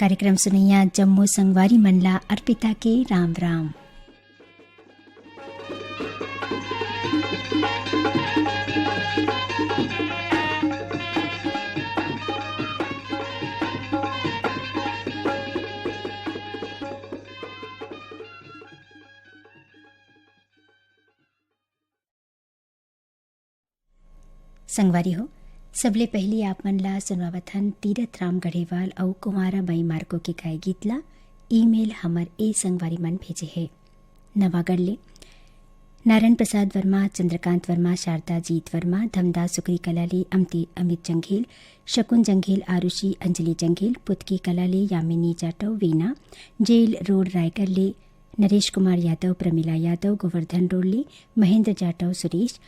कार्यक्रम सुनैया जम्मू संगवारी मनला अर्पिता के राम राम। संगवारी हो सबले पहली आप मन ला सुनवावथन तीरथ राम गढ़ेवाल और कुमारा बाई मार्को के गाय गीत ला ईमेल हमर ए संगवारी मन भेजे है। नवागढ़ ले नारायण प्रसाद वर्मा, चंद्रकांत वर्मा, शारदा जीत वर्मा, धमदास सुकरी कलाले, अमित जंघेल, शकुन जंघेल, आरुषि अंजलि जंघेल, पुतकी कलाले, यामिनी जाटव, वीना जेल रोड रायगढ़ ले नरेश कुमार यादव, प्रमिला यादव, गोवर्धन रोड ले महेंद्र जाटव, सुरेश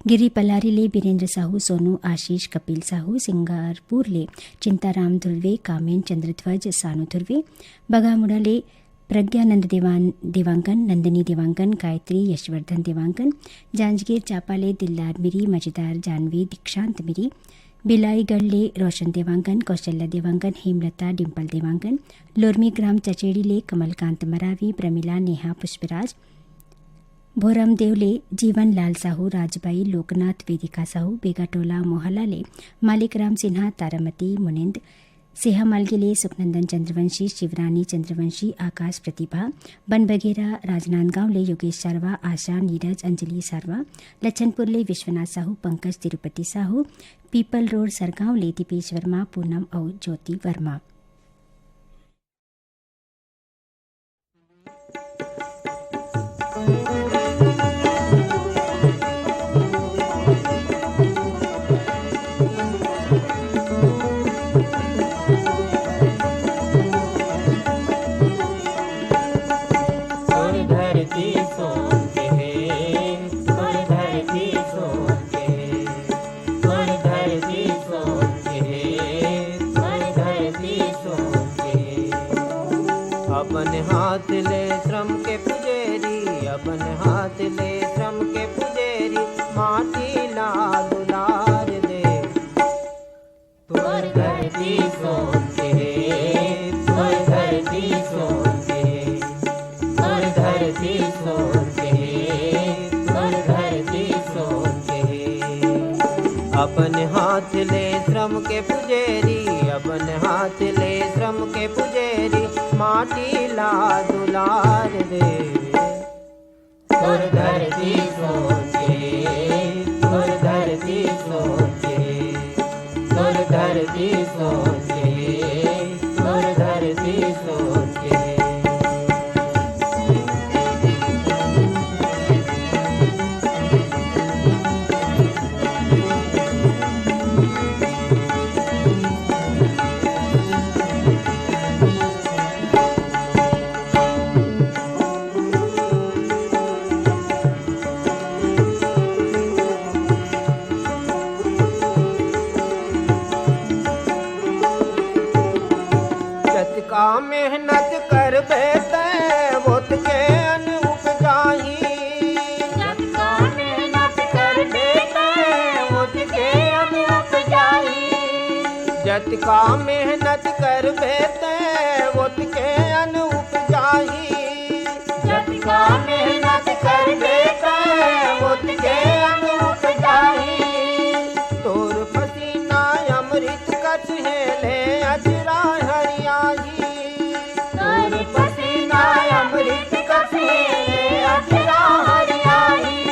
गिरी पलारी ले बीरेंद्र साहू, सोनू आशीष, कपिल साहू, सिंगारपुर ले चिंताराम धुर्वे, कामेन चंद्रध्वज, सानू धुर्वे, बगामुड़ा ले प्रज्ञानंद देवांगन, नंदिनी देवांगन, गायत्री यशवर्धन देवांगन, जांजगीर चापा ले दिलदार मिरी, मजेदार जानवी, दीक्षांत मिरी, बिलाईगढ़ ले रोशन देवांगन, कौशल्या देवांगन, हेमलता, डिम्पल देवांगन, लोरमी ग्राम चचेड़ी ले कमलकांत मरावी, प्रमिला, नेहा पुष्पराज, भोरम देवले जीवन लाल साहू, राजबाई, लोकनाथ, वेदिका साहू, बेगाटोला मोहल्ला ले मालिक राम सिन्हा, तारामती, मुनिंद, सेहा मालगिले, सुखनंदन चंद्रवंशी, शिवरानी चंद्रवंशी, आकाश प्रतिभा, बन बघेरा, राजनांदगांव ले योगेश सारवा, आशा, नीरज, अंजलि सारवा, लच्छनपुर ले विश्वनाथ साहू, पंकज तिरुपति साहू, पीपल रोड सरगांव ले दीपेश वर्मा, पूनम और ज्योति वर्मा। अपन हाथ ले श्रम के पुजेरी, अपन हाथ ले श्रम के पुजेरी, माटी ला दुलार दे तोर धरती सोन के, तोर धरती सोन के, तोर धरती सोन के, तोर धरती सोन के। अपन हाथ ले श्रम के पुजेरी, अपन हाथ ले श्रम के पुजेरी, माटी ला दुलार दे तोर धरती सोन के, तोर धरती सोन के, तोर धरती सोन के, तोर धरती सोन के। का मेहनत कर बेते वोत के अन उपजाही, जत का मेहनत कर बेते वोत के अन उपजाही, जत का मेहनत कर बेते वोत के अन उपजाही, जत का मेहनत कर बेते वोत के अन उपजाही। तोर पसीना अमृत कछ है ले अजरा हरियाही, अमृत कसे अजरा हरियाही।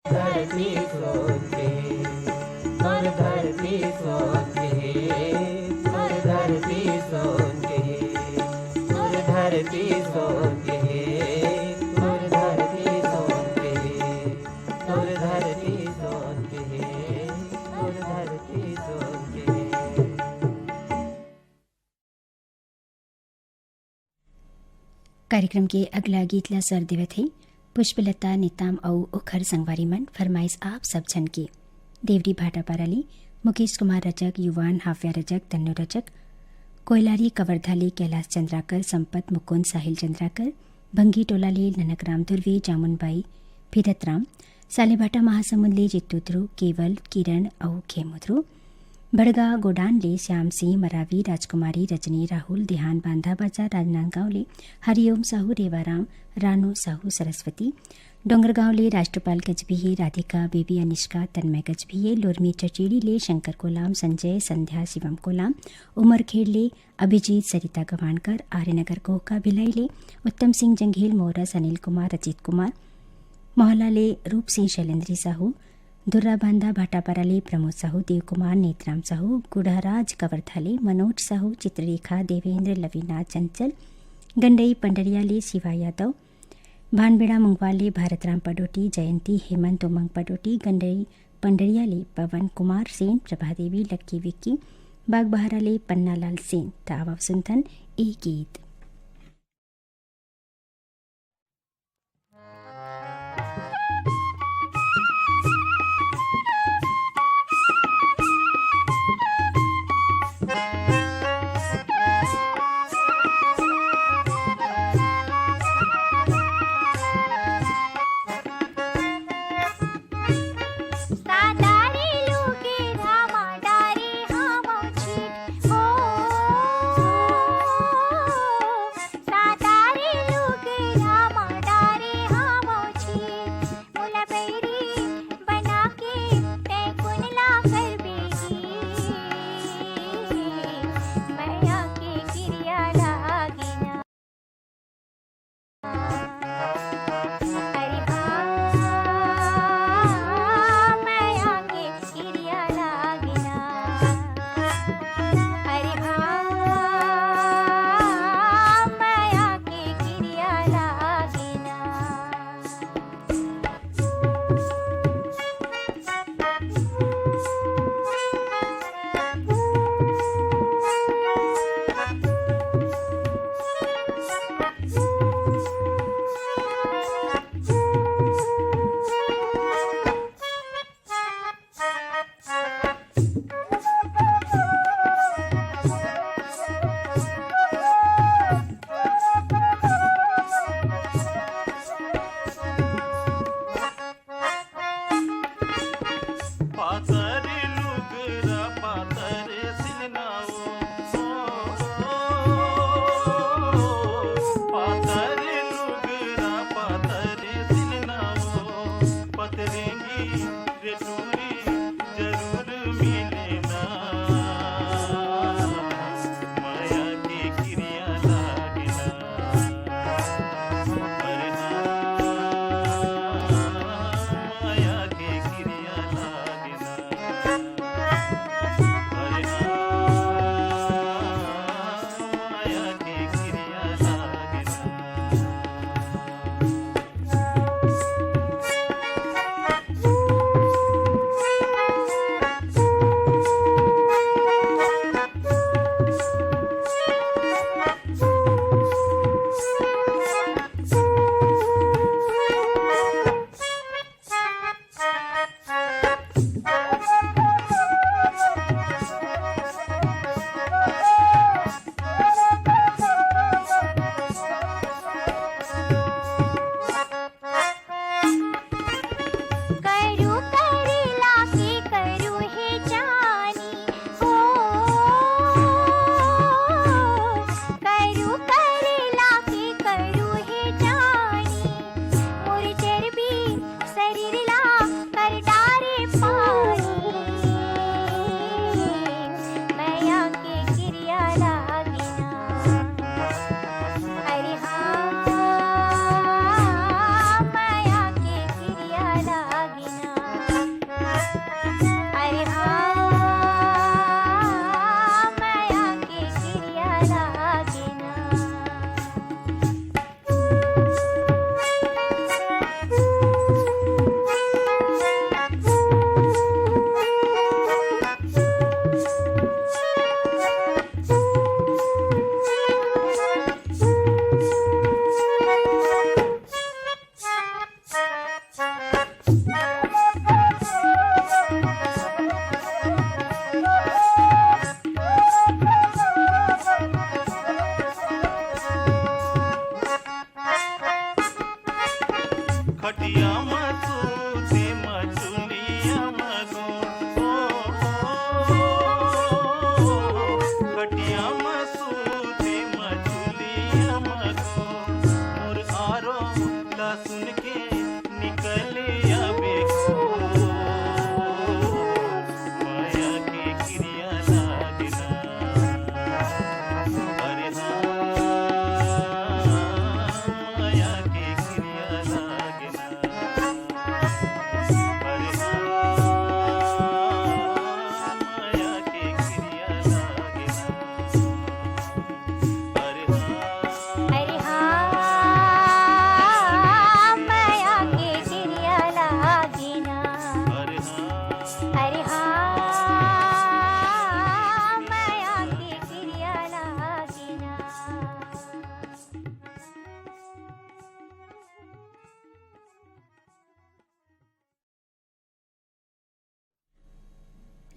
धरती सोचे और धरती सोचे और धरती सोचे और धरती सोचे और धरती सोचे और धरती सोचे और धरती सोचे। कार्यक्रम के अगला गीत ला सर देवत है पुष्पलता नेताम औ ओखर संगवारी मन फरमाइश आप सब जन की देवरी भाटापाराली मुकेश कुमार रजक युवान हाफिया रजक तन्नू रजक कोयलारी कवर्धाली कैलाश चंद्राकर संपत मुकुंद साहिल चंद्राकर भंगी टोलाले ननकराम दुर्वे जामुनबाई फिरतराम सालेभाटा महासमुंदले जित्तू ध्रुव केवल किरण औ खेमुध्रु बड़गा गोडानले श्याम सिंह मरावी राजकुमारी रजनी राहुल देहान बांधा बाजार राजनांदगांवले हरिओम साहू रेवाराम रानू साहू सरस्वती डोंगरगांवले राष्ट्रपाल गजभिये राधिका बेबी अनिष्का तन्मय गजभिये लोरमी चचेड़ीले शंकर कोलाम संजय संध्या शिवम कोलाम उमरखेड़ले अभिजीत सरिता गवानकर आर्यनगर कोहका भिलाईले उत्तम सिंह जंघेल मोरस अनिल कुमार अजित कुमार मोहल्लाले रूप सिंह शैलेंद्री साहू दुर्रा बांधा भाटापाराले प्रमोद साहू देवकुमार नेतराम साहू गुढ़ाराज कवर्धाले मनोज साहू चित्ररेखा देवेंद्र लवीना चंचल गंडई पंडरियाले शिवा यादव भानबेड़ा मुंगवाले भारतराम पडोटी जयंती हेमंत उमंग पडोटी गंडई पंडरियाले पवन कुमार सेन प्रभादेवी लक्की विक्की बागबहाराले पन्नालाल सेन तावा सुंथन ए गीत।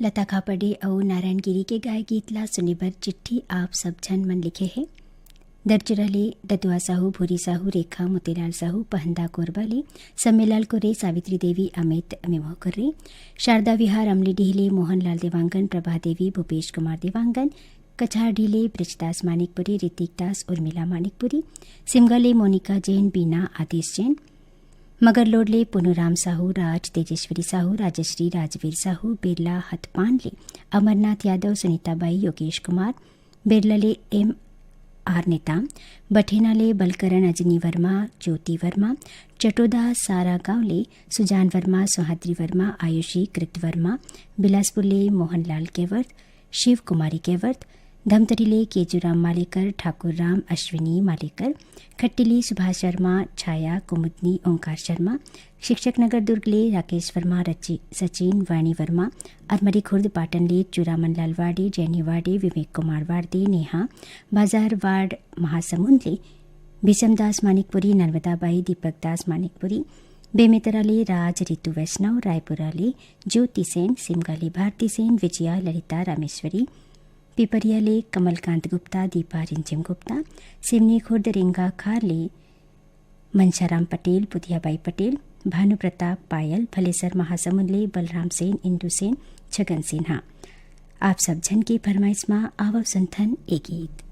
लता खापड़े और नारायण गिरी के गाय गीत ला सुने बर चिट्ठी आप सब झन मन लिखे है। दर्ज रहे ददुआ साहू, भूरी साहू, रेखा, मोतीलाल साहू, पहंदा कोरबाले, सम्मेलाल कोरे, सावित्री देवी, अमित मेमोहकर्रे, शारदा विहार, अमली डिहले, मोहनलाल देवांगन, प्रभा देवी, भूपेश कुमार देवांगन, कछार ढीले, ब्रिजदास मानिकपुरी, ऋतिक दास, उर्मिला मानिकपुरी, सिमगले, मोनिका जैन, बीना, आदेश जैन, मगर लोडले, पुनुराम साहू, राज, तेजेश्वरी साहू, राजश्री, राजवीर साहू, बिरला हथपानले, अमरनाथ यादव, सुनीताबाई, योगेश कुमार, बिरलले, एम आर नेता, बठेनाले, बलकरण, अजनी वर्मा, ज्योति वर्मा, चटोदा, सारा गांवले, सुजान वर्मा, सोहाद्री वर्मा, आयुषी, कृत वर्मा, बिलासपुरले, मोहनलाल केवर्त, शिव कुमारी केवर्त, धमतरीले, केजूराम मालेकर, ठाकुर राम, अश्विनी मालेकर, खट्टिली, सुभाष शर्मा, छाया, कुमुदनी, ओंकार शर्मा, शिक्षक नगर दुर्गले, राकेश वर्मा, सचिन, वाणी वर्मा, अरमरी खुर्द, पाटनले, चूरामन लाल वाडे, जैनी वाडे, विवेक कुमार वार्दे, नेहा, बाजार वार्ड, महासमुंदले, भीषमदास मानिकपुरी, नर्मदाबाई, दीपक दास मानिकपुरी, बेमेतराले, राज, रितु वैष्णव, रायपुराले, ज्योति सेन, सिमगाले, भारती सेन, विजया, ललिता, रामेश्वरी, पिपरियाले, कमलकांत गुप्ता, दीपा रिंचिम गुप्ता, सिमनी खुर्द, रेंगा खारले, मनशाराम पटेल, पुतियाबाई पटेल, भानु प्रताप, पायल, फलेसर, महासमुंदले, बलराम सेन, इंदु सेन, छगन सिन्हा। आप सब झन की फरमाइश में आवव संथन ए गीत।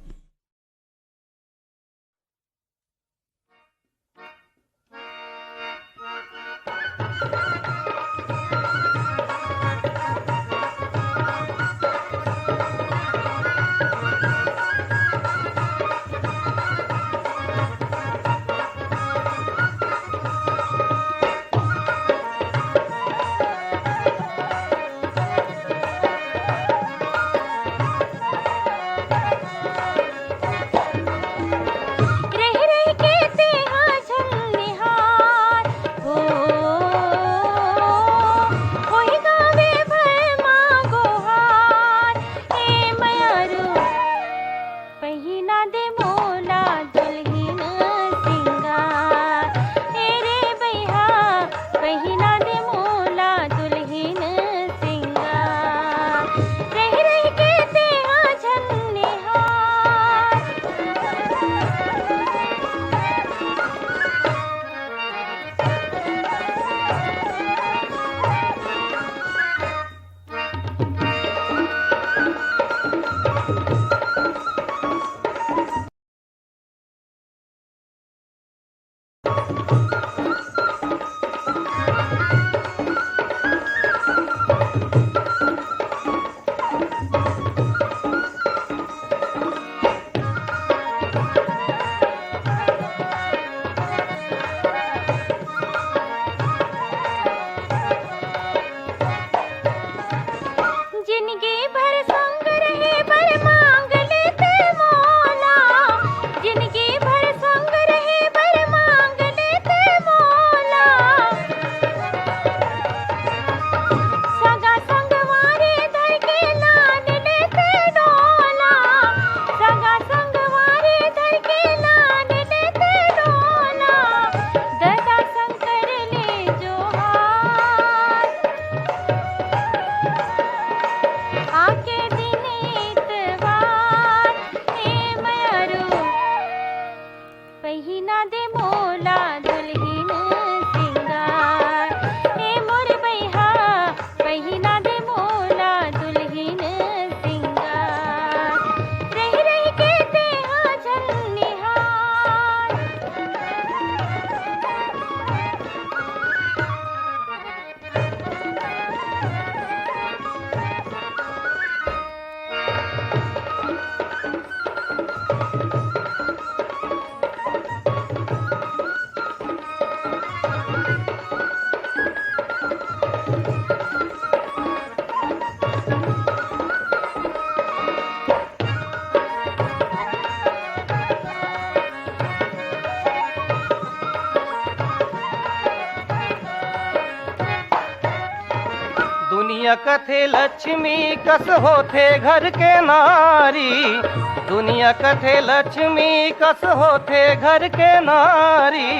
दुनिया कथे लक्ष्मी कस होथे घर के नारी, दुनिया कथे लक्ष्मी कस होथे घर के नारी।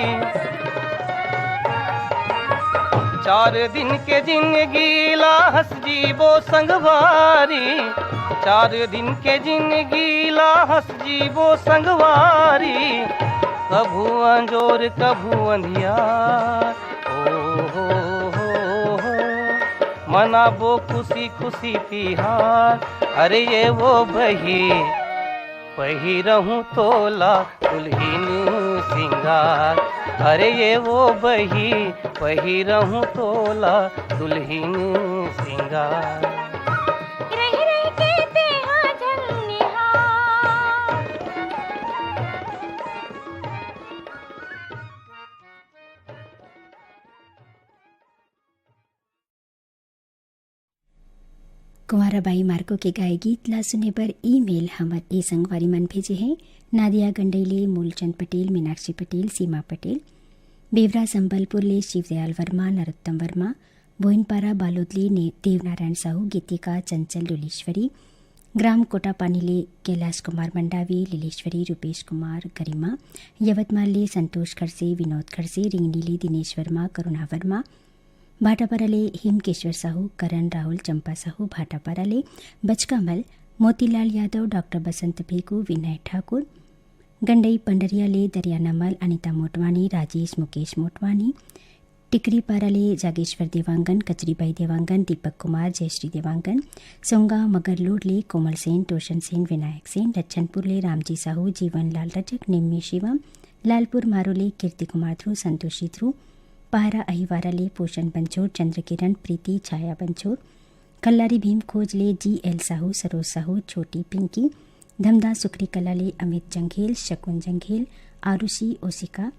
चार दिन के जिंदगी ला हंस जीवो संगवारी, चार दिन के जिंदगी ला हंस जीवो संगवारी, कभू अंजोर कभू अंधियार, हो मनाबो खुशी खुशी तिहार। अरे ये वो बही रहूं तोला दुल्हीन सिंगार, अरे ये वो बही रहूं तोला दुल्हीन सिंगार। रही रही कहते हाँ झंनिहार। कुंवराबाई मार्को के गाए गीत ला सुने पर ईमेल हमर ए संगवारी मन भेजे हैं। नादिया गंडईले, मूलचंद पटेल, मीनाक्षी पटेल, सीमा पटेल, बेवरा संबलपुर ले शिवदयाल वर्मा, नरोत्तम वर्मा, बोइनपारा बालोदले ने देवनारायण साहू, गीतिका चंचल डोलेश्वरी, ग्राम कोटापानीले कैलाश कुमार मंडावी, लीलेश्वरी, रूपेश कुमार, गरिमा, यवतमालले संतोष खड़से, विनोद खड़से, रिंगनीले दिनेश वर्मा, करुणा वर्मा, भाटापाराले हेमकेश्वर साहू, करण राहुल, चंपा साहू, भाटापाराले बचकामल, मोतीलाल यादव, डॉक्टर बसंत भेगू, विनय ठाकुर, गंडई पंडरियाले दरियानामल, अनिता मोटवानी, राजेश मुकेश मोटवानी, टिकरी पाराले जागेश्वर देवांगन, कचरीबाई देवांगन, दीपक कुमार, जयश्री देवांगन, सोंगा मगरलोडले कोमल सेन, टोशन सेन, विनायक सेन, लच्छनपुरले रामजी साहू, जीवन लाल रजक, निम्मी शिवम, लालपुर मारोले कीर्ति कुमार ध्रुव, संतोषी ध्रुव, पारा अहिवाराले पोषण बंछोर, चंद्रकिरण, प्रीति, छाया बंछोर, कल्लारी भीम खोजले जी.एल. साहू, सरोज साहू, छोटी पिंकी, धमदा सुखरी कलाले अमित जंघेल, शकुन जंघेल, आरुषि ओसिका,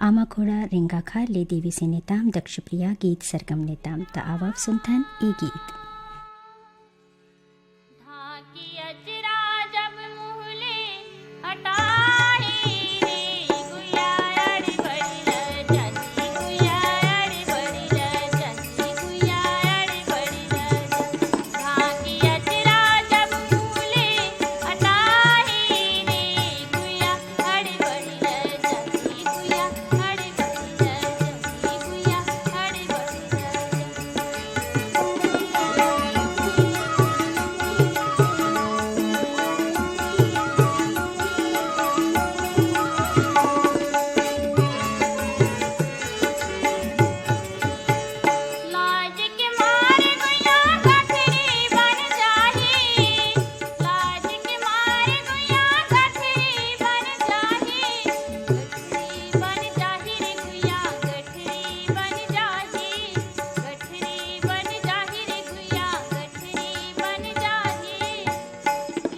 आमा खोड़ा रिंगाखा ले देवी से नेताम, दक्षप्रिया गीत सरगम नेताम। त आवाब सुनथन ए गीत। धाकी अजरा जब मुहले हटाई रे गुया अड़ बड़ी जंती, गुया अड़ बड़ी जंती, गुया अड़ बड़ी धाकी अजरा जब मुहले हटाई रे गुया अड़ बड़ी जंती, गुया अड़ बड़ी जंती, गुया अड़ लाज के मारे गुया गठरी बन जाही, लाज के मारे गुया गठरी बन जाही, गठरी बन जाही रे गुया गठरी बन जाही, गठरी बन जाही रे गुया गठरी बन जाही,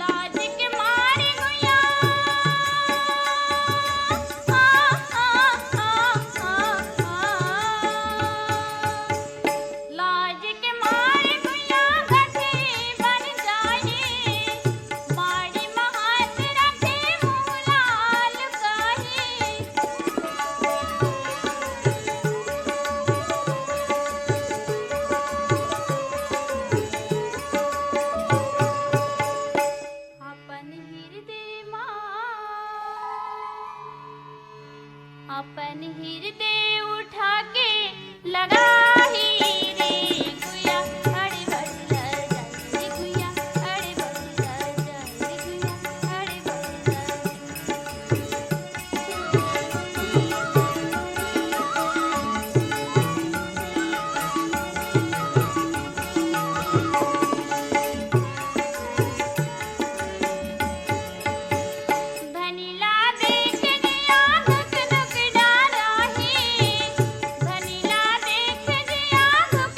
लाज के मारे गुया लाज के मारे गुया गठरी बन जाही, माड़ी महात रखे मुँह लाल काही, अपन हृदय अपन हृदय उठा के लगाही रे गुया अड़े बड़ी जंती, गुया अड़े बड़ी जंती, गुया अड़े बड़ी धनीला देख दिया धुक धुक डाराही, धनीला देख दिया धुक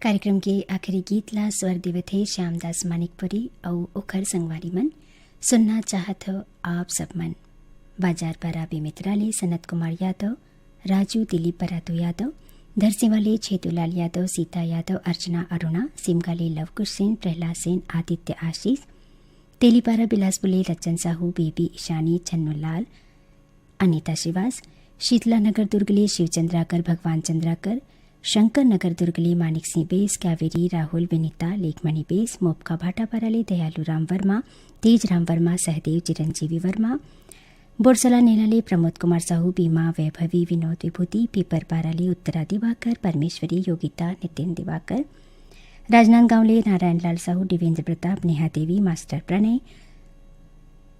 कार्यक्रम के आखिरी गीत ला स्वर देवे थे श्यामदास मानिकपुरी और ओखर संगवारी मन। सुनना चाहत हो आप सब मन। बाजार पर आबी मित्राले सनत कुमार यादव, राजू दिलीप परातू यादव, धरसीवाले छेतुलाल यादव, सीता यादव, अर्चना अरुणा, सिमगाले लवकुश सेन, प्रहलाद सेन, आदित्य आशीष, तेलीपारा बिलासपुले लच्चन साहू, बेबी ईशानी, छन्नूलाल, अनीता श्रीवास, शीतला नगर दुर्गले शिवचंद्राकर, भगवान चंद्राकर, शंकर नगर दुर्गले मानिक सिंह बेस, कावेरी, राहुल, विनीता, लेखमणि बेस, मोपका भाटापाराले दयालु राम वर्मा, तेज राम वर्मा, सहदेव, चिरंजीवी वर्मा, बोरसला नेलाले प्रमोद कुमार साहू, बीमा, वैभवी, विनोद विभूति, पीपर पाराले उत्तरा दिवाकर, परमेश्वरी, योगिता, नितिन दिवाकर, राजनांदगांवले नारायणलाल साहू, देवेंद्र प्रताप, नेहा देवी, मास्टर प्रणय,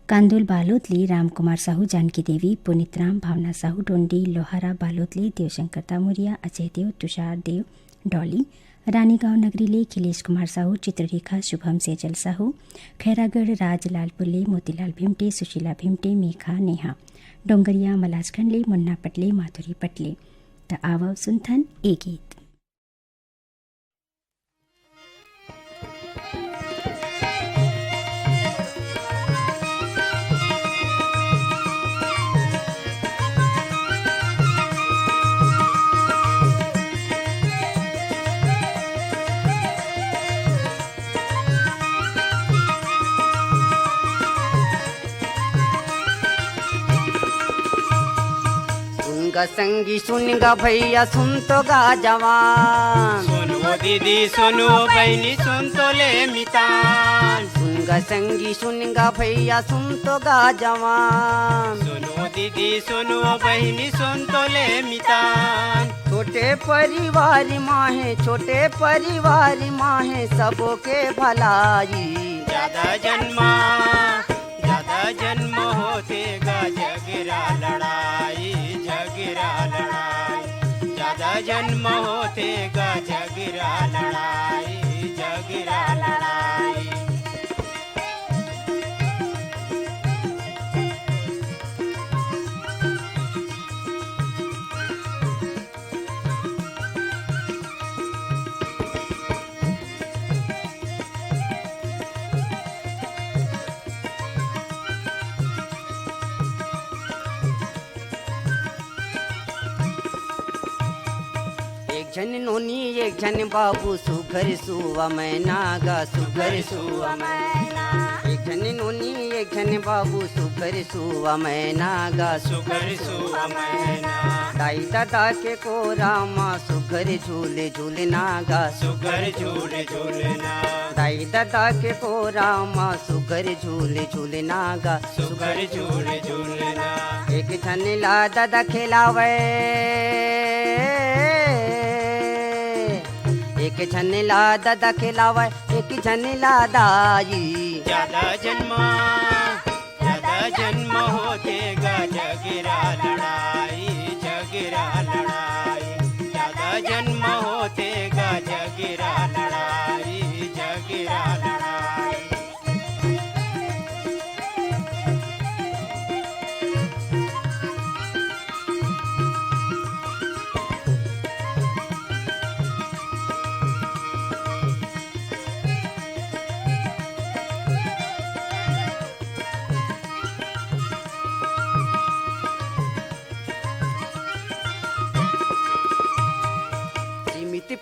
कांदुल बालोतली रामकुमार साहू, जानकी देवी, पुनित राम, भावना साहू, डोंडी लोहारा बालोतली, देवशंकर तामुरिया, अजय देव, तुषार देव, डॉली, रानीगांव नगरीले खिलेश कुमार साहू, चित्ररेखा, शुभम सेजल साहू, खैरागढ़ राजलाल पुल्ले, मोतीलाल भिमटे, सुशीला भिमटे, मेघा, नेहा, डोंगरिया मलाजखंडले, मुन्ना पटले, माधुरी पटले। त आवव सुनथन ए गीत। संगी सुन गा भैया सुन तो गा जवान, सुनो दीदी सुनो बहनी सुन तो ले मितान। सुन गा संगी सुन गा भैया सुन तो गा जवान, सुनो दीदी सुनो बहनी सुन तो ले मितान। छोटे परिवार माहे, छोटे परिवार माहे, सबों के भलाई। ज्यादा जन्म होते गा झगड़ा लड़ाई, झगड़ा लड़ाई। ज्यादा जन्म होते गा झगड़ा लड़ाई, झगड़ा लड़ाई। एक झन नोनी एक झन बाबू, सुघर सुवा मैना गा, सुघर सुवा मैना। एक झन नोनी एक झन बाबू, सुघर सुवा मैना गा, सुगर सुआ मैना। दाई दादा के कोरा माँ, सुघर झूले झूलना गा, सुगर झूले झूलना। दाई दादा के कोरा माँ, सुघर झूले झूलना गा, सुगर झूले झूलना। एक झन ला दादा खिलावे, एक झन ला दादा खिलावे, एक झन ला दाई। ज्यादा जन्म होते गा झगड़ा लड़ाई, झगड़ा लड़ाई। ज्यादा जन्म होते गा झगड़ा लड़ाई, झगड़ा लड़ाई।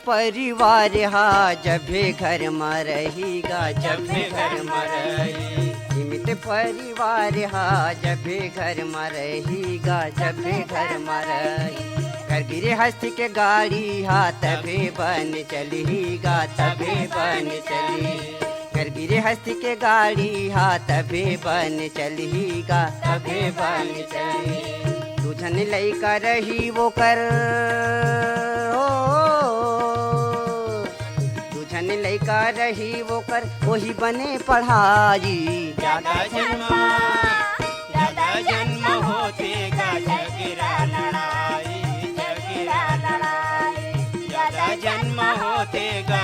परिवार हा जभे घर में रहेगा, जभे घर में रही। सीमित परिवार हा जभे घर में रहेगा, जभे घर में रही। घर गिरे हस्ती के गाड़ी हा तभे बन चलेगा, तभे बन चली। घर गिरे हस्ती के गाड़ी हा तभे बन चलेगा, तभे बन चली। तुझन लइका रही वो कर, तुझन लइका रही वो कर, वही बने पढ़ाई। ज्यादा जन्म होते गा झगड़ा लड़ाई, झगड़ा लड़ाई। ज्यादा जन्म होते गा